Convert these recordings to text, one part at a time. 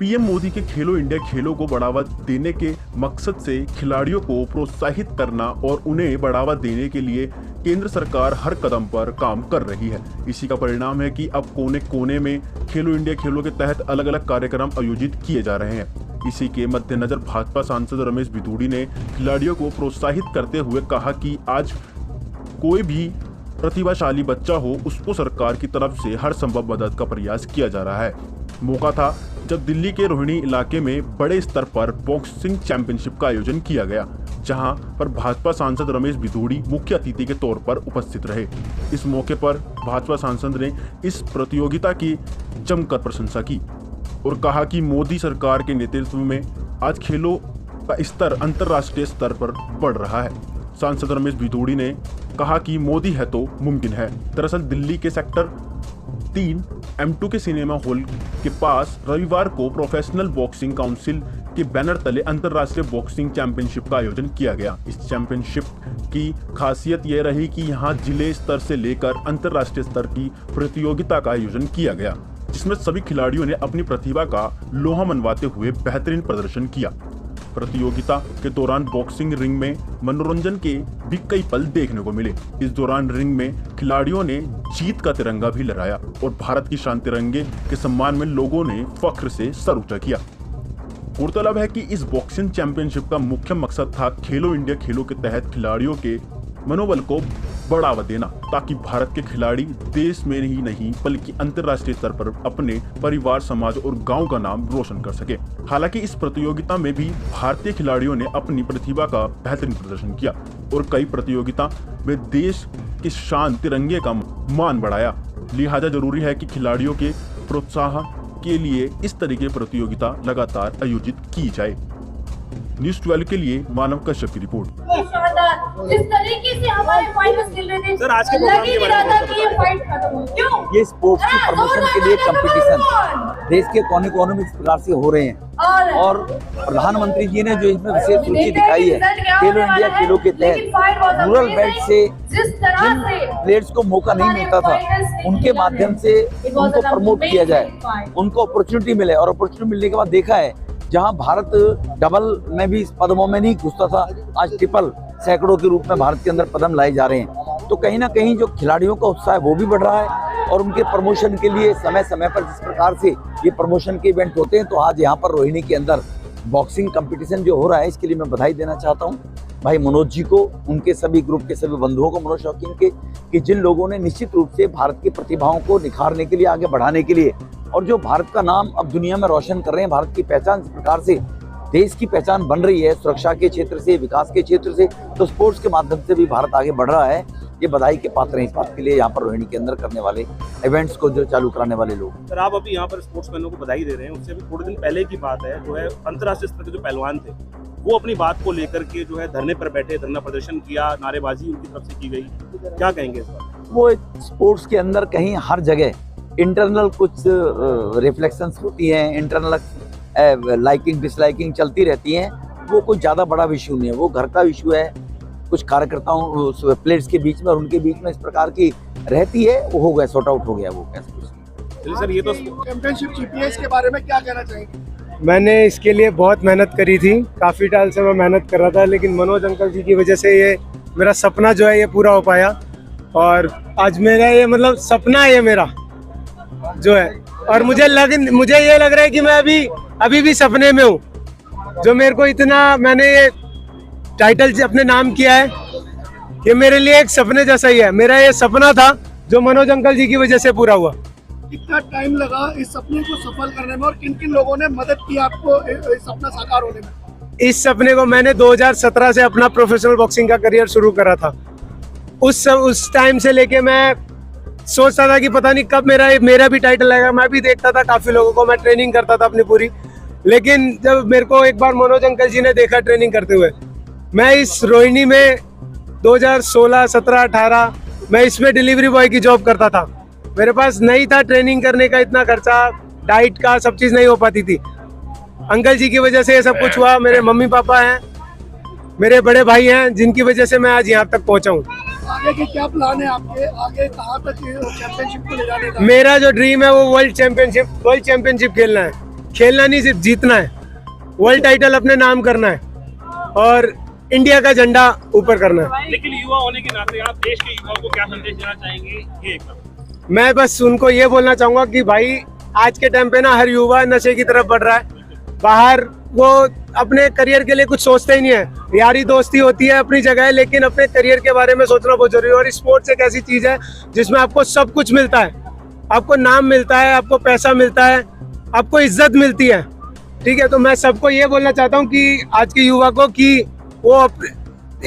PM Modi के खेलो India खेलों को बढ़ावा देने के मकसद से खिलाड़ियों को प्रोत्साहित करना और उन्हें बढ़ावा देने के लिए केंद्र सरकार हर कदम पर काम कर रही है। इसी का परिणाम है कि अब कोने कोने में खेलो इंडिया खेलों के तहत अलग अलग कार्यक्रम आयोजित किए जा रहे हैं। इसी के मद्देनजर भाजपा सांसद रमेश बिधूड़ी ने खिलाड़ियों को प्रोत्साहित करते हुए कहा कि आज कोई भी प्रतिभाशाली बच्चा हो, उसको सरकार की तरफ से हर संभव मदद का प्रयास किया जा रहा है। मौका था जब दिल्ली के रोहिणी इलाके में बड़े स्तर पर बॉक्सिंग चैंपियनशिप का आयोजन किया गया, जहां पर भाजपा सांसद रमेश बिधूड़ी मुख्य अतिथि के तौर पर उपस्थित रहे। इस मौके पर भाजपा सांसद ने इस प्रतियोगिता की जमकर प्रशंसा की और कहा कि मोदी सरकार के नेतृत्व में आज खेलों का स्तर अंतर्राष्ट्रीय स्तर पर बढ़ रहा है। सांसद रमेश बिधूड़ी ने कहा कि मोदी है तो मुमकिन है। दरअसल दिल्ली के सेक्टर 3 M2 के सिनेमा हॉल के पास रविवार को प्रोफेशनल बॉक्सिंग काउंसिल के बैनर तले अंतर्राष्ट्रीय बॉक्सिंग चैंपियनशिप का आयोजन किया गया। इस चैंपियनशिप की खासियत यह रही कि यहां जिले स्तर से लेकर अंतर्राष्ट्रीय स्तर की प्रतियोगिता का आयोजन किया गया, जिसमें सभी खिलाड़ियों ने अपनी प्रतिभा का लोहा मनवाते हुए बेहतरीन प्रदर्शन किया। प्रतियोगिता के दौरान बॉक्सिंग रिंग में मनोरंजन के भी कई पल देखने को मिले। इस दौरान रिंग में खिलाड़ियों ने जीत का तिरंगा भी लहराया और भारत की शान तिरंगे के सम्मान में लोगों ने फख्र से सर ऊंचा किया। गौरतलब है कि इस बॉक्सिंग चैंपियनशिप का मुख्य मकसद था खेलो इंडिया खेलों के तहत खिलाड़ियों के मनोबल को बढ़ावा देना, ताकि भारत के खिलाड़ी देश में ही नहीं बल्कि अंतर्राष्ट्रीय स्तर पर अपने परिवार, समाज और गांव का नाम रोशन कर सके। हालांकि इस प्रतियोगिता में भी भारतीय खिलाड़ियों ने अपनी प्रतिभा का बेहतरीन प्रदर्शन किया और कई प्रतियोगिता में देश की शान तिरंगे का मान बढ़ाया। लिहाजा जरूरी है कि खिलाड़ियों के प्रोत्साहन के लिए इस तरह की प्रतियोगिता लगातार आयोजित की जाए। न्यूज़ 12 के लिए मानव कश्यप की रिपोर्ट। जिस तरीके से हमारे फाइटर्स खेल रहे थे सर, आज के प्रोग्राम के बारे में कि ये फाइट खत्म हो। क्यों? ये स्पोर्ट्स की प्रमोशन के लिए कंपटीशन देश के कोने कोने में इस प्रकार से हो रहे हैं और प्रधानमंत्री जी ने जो इसमें विशेष रुचि दिखाई है, खेलो इंडिया खेलों के तहत रूरल बेल्ट से जिन प्लेयर्स को मौका नहीं मिलता था, उनके माध्यम से उनको प्रमोट किया जाए, उनको अपॉर्चुनिटी मिले। और अपॉर्चुनिटी मिलने के बाद देखा है, जहां भारत डबल में भी पदमों में नहीं घुसता था, आज ट्रिपल सैकड़ों के रूप में भारत के अंदर पदम लाए जा रहे हैं। तो कहीं ना कहीं जो खिलाड़ियों का उत्साह है वो भी बढ़ रहा है और उनके प्रमोशन के लिए समय समय पर जिस प्रकार से ये प्रमोशन के इवेंट होते हैं, तो आज यहाँ पर रोहिणी के अंदर बॉक्सिंग कंपटीशन जो हो रहा है, इसके लिए मैं बधाई देना चाहता हूँ भाई मनोज जी को, उनके सभी ग्रुप के सभी बंधुओं को, मनोज शौकीन के, कि जिन लोगों ने निश्चित रूप से भारत की प्रतिभाओं को निखारने के लिए, आगे बढ़ाने के लिए, और जो भारत का नाम अब दुनिया में रोशन कर रहे हैं, भारत की पहचान इस प्रकार से देश की पहचान बन रही है, सुरक्षा के क्षेत्र से, विकास के क्षेत्र से, तो स्पोर्ट्स के माध्यम से भी भारत आगे बढ़ रहा है। ये बधाई के पात्र हैं इस बात के लिए यहाँ पर रोहिणी के अंदर करने वाले इवेंट्स को जो चालू कराने वाले लोग। सर, आप अभी यहाँ पर स्पोर्ट्समैनों को बधाई दे रहे हैं, उससे अभी थोड़े दिन पहले की बात है, जो है अंतर्राष्ट्रीय स्तर के जो पहलवान थे वो अपनी बात को लेकर के जो है धरने पर बैठे, धरना प्रदर्शन किया, नारेबाजी उनकी तरफ से की गई, क्या कहेंगे इस बार? वो स्पोर्ट्स के अंदर कहीं हर जगह इंटरनल कुछ रिफ्लेक्शंस होती हैं, इंटरनल लाइकिंग डिसलाइकिंग चलती रहती हैं, वो कोई ज़्यादा बड़ा इशू नहीं है, वो घर का इशू है। कुछ कार्यकर्ताओं प्लेयर्स के बीच में और उनके बीच में इस प्रकार की रहती है, वो हो गया, सॉर्ट आउट हो गया वो कैसे कुछ। सर, ये तो चैंपियनशिप जीपीएस के बारे में क्या कहना चाहेंगे? मैंने इसके लिए बहुत मेहनत करी थी, काफ़ी टाइम से मैं मेहनत कर रहा था, लेकिन मनोज अंकल जी की वजह से ये मेरा सपना जो है ये पूरा हो पाया। और आज मेरा ये मतलब सपना है ये मेरा जो है, और मुझे ये लग रहा है कि मैं अभी भी सपने में हूँ। जो मेरे को इतना मैंने ये टाइटल अपने नाम किया है, ये मेरे लिए एक सपने जैसा ही है। मेरा ये सपना था जो मनोज अंकल जी की वजह से पूरा हुआ। कितना टाइम लगा इस सपने को सफल करने में और किन किन लोगों ने मदद की आपको इस सपना साकार होने में? इस सपने को मैंने 2017 से अपना प्रोफेशनल बॉक्सिंग का करियर शुरू करा था। उस टाइम से लेके मैं सोचता था कि पता नहीं कब मेरा भी टाइटल आएगा। मैं भी देखता था काफ़ी लोगों को, मैं ट्रेनिंग करता था अपनी पूरी, लेकिन जब मेरे को एक बार मनोज अंकल जी ने देखा ट्रेनिंग करते हुए, मैं इस रोहिणी में 2016, 17, 18 मैं इसमें डिलीवरी बॉय की जॉब करता था। मेरे पास नहीं था ट्रेनिंग करने का इतना खर्चा, डाइट का सब चीज़ नहीं हो पाती थी। अंकल जी की वजह से ये सब कुछ हुआ। मेरे मम्मी पापा हैं, मेरे बड़े भाई हैं, जिनकी वजह से मैं आज यहाँ तक पहुँचा हूँ। आगे के क्या प्लान है आपके? आगे कहाँ तक चैंपियनशिप को ले जाने का? मेरा जो ड्रीम है वो वर्ल्ड चैंपियनशिप खेलना है। खेलना नहीं, सिर्फ जीतना है, वर्ल्ड टाइटल अपने नाम करना है और इंडिया का झंडा ऊपर करना है। लेकिन युवा होने के नाते आप देश के युवाओं को क्या संदेश देना चाहेंगे, ये एक मैं बस उनको ये बोलना चाहूंगा कि भाई आज के टाइम पे ना हर युवा नशे की तरफ बढ़ रहा है, बाहर वो अपने करियर के लिए कुछ सोचते ही नहीं है। यारी दोस्ती होती है अपनी जगह है, लेकिन अपने करियर के बारे में सोचना बहुत जरूरी है। और स्पोर्ट्स एक ऐसी चीज है जिसमें आपको सब कुछ मिलता है, आपको नाम मिलता है, आपको पैसा मिलता है, आपको इज्जत मिलती है, ठीक है। तो मैं सबको ये बोलना चाहता हूँ कि आज के युवा को कि वो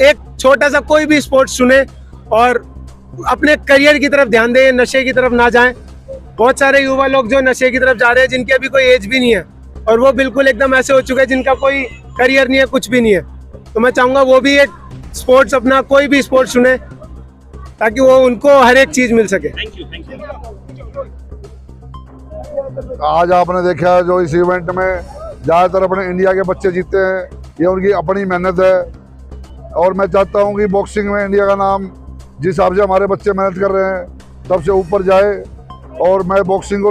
एक छोटा सा कोई भी स्पोर्ट्स चुने और अपने करियर की तरफ ध्यान दें, नशे की तरफ ना जाएं। बहुत सारे युवा लोग जो नशे की तरफ जा रहे हैं जिनकी अभी कोई एज भी नहीं है और वो बिल्कुल एकदम ऐसे हो चुके हैं जिनका कोई करियर नहीं है, कुछ भी नहीं है। तो मैं चाहूंगा वो भी एक स्पोर्ट्स, अपना कोई भी स्पोर्ट्स चुने ताकि वो उनको हर एक चीज मिल सके। Thank you. आज आपने देखा जो इस इवेंट में ज़्यादातर अपने इंडिया के बच्चे जीते हैं, ये उनकी अपनी मेहनत है। और मैं चाहता हूँ कि बॉक्सिंग में इंडिया का नाम जिस हिसाब से हमारे बच्चे मेहनत कर रहे हैं सबसे ऊपर जाए। और मैं बॉक्सिंग को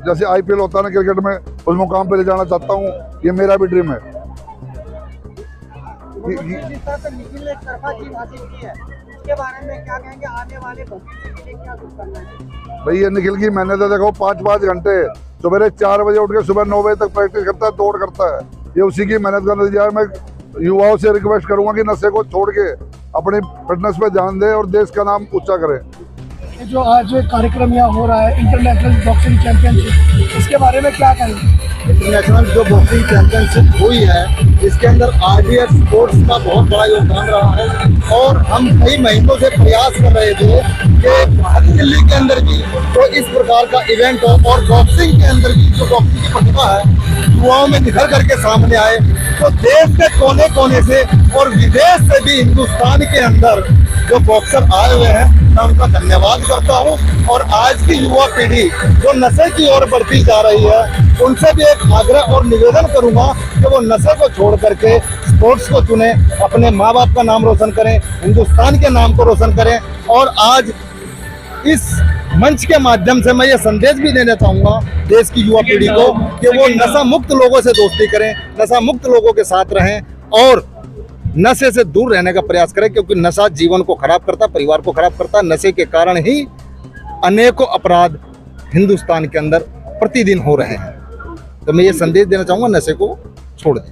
जैसे IPL होता है ना क्रिकेट में, उस मुकाम पे ले जाना चाहता हूँ, ये मेरा भी ड्रीम है। निखिल ने एक तरफा जीत हासिल की है, इसके बारे में क्या कहेंगे? आने वाले भविष्य के लिए क्या कुछ करना है? भाई ये निखिल की मेहनत है, देखो 5-5 घंटे सवेरे 4 बजे उठ के सुबह 9 बजे तक प्रैक्टिस करता है, दौड़ करता है, ये उसी की मेहनत का नतीजा है। मैं युवाओं से रिक्वेस्ट करूंगा कि नशे को छोड़ के अपनी फिटनेस पे ध्यान दें और देश का नाम ऊंचा करें। ये जो आज कार्यक्रम यहाँ हो रहा है इंटरनेशनल बॉक्सिंग चैंपियनशिप, इसके बारे में क्या कहेंगे? इंटरनेशनल जो बॉक्सिंग चैंपियनशिप हुई है इसके अंदर RDF स्पोर्ट्स का बहुत बड़ा योगदान रहा है। और हम कई महीनों से प्रयास कर रहे थे कि दिल्ली के अंदर भी तो इस प्रकार का इवेंट हो और बॉक्सिंग के अंदर भी जो बॉक्सिंग की प्रतिभा है युवाओं में निखर करके सामने आए। तो देश के कोने कोने से और विदेश से भी हिंदुस्तान के अंदर जो बॉक्सर आए हुए हैं मैं उनका धन्यवाद करता हूं। और आज की युवा पीढ़ी जो नशे की ओर बढ़ती जा रही है उनसे भी एक आग्रह और निवेदन करूंगा कि वो नशे को छोड़ करके स्पोर्ट्स को चुने, अपने माँ बाप का नाम रोशन करें, हिंदुस्तान के नाम को रोशन करें। और आज इस मंच के माध्यम से मैं ये संदेश भी देना चाहूंगा देश की युवा पीढ़ी को कि वो नशा मुक्त लोगों से दोस्ती करें, नशा मुक्त लोगों के साथ रहें और नशे से दूर रहने का प्रयास करें, क्योंकि नशा जीवन को खराब करता, परिवार को खराब करता। नशे के कारण ही अनेकों अपराध हिंदुस्तान के अंदर प्रतिदिन हो रहे हैं। तो मैं ये संदेश देना चाहूंगा, नशे को छोड़ दें।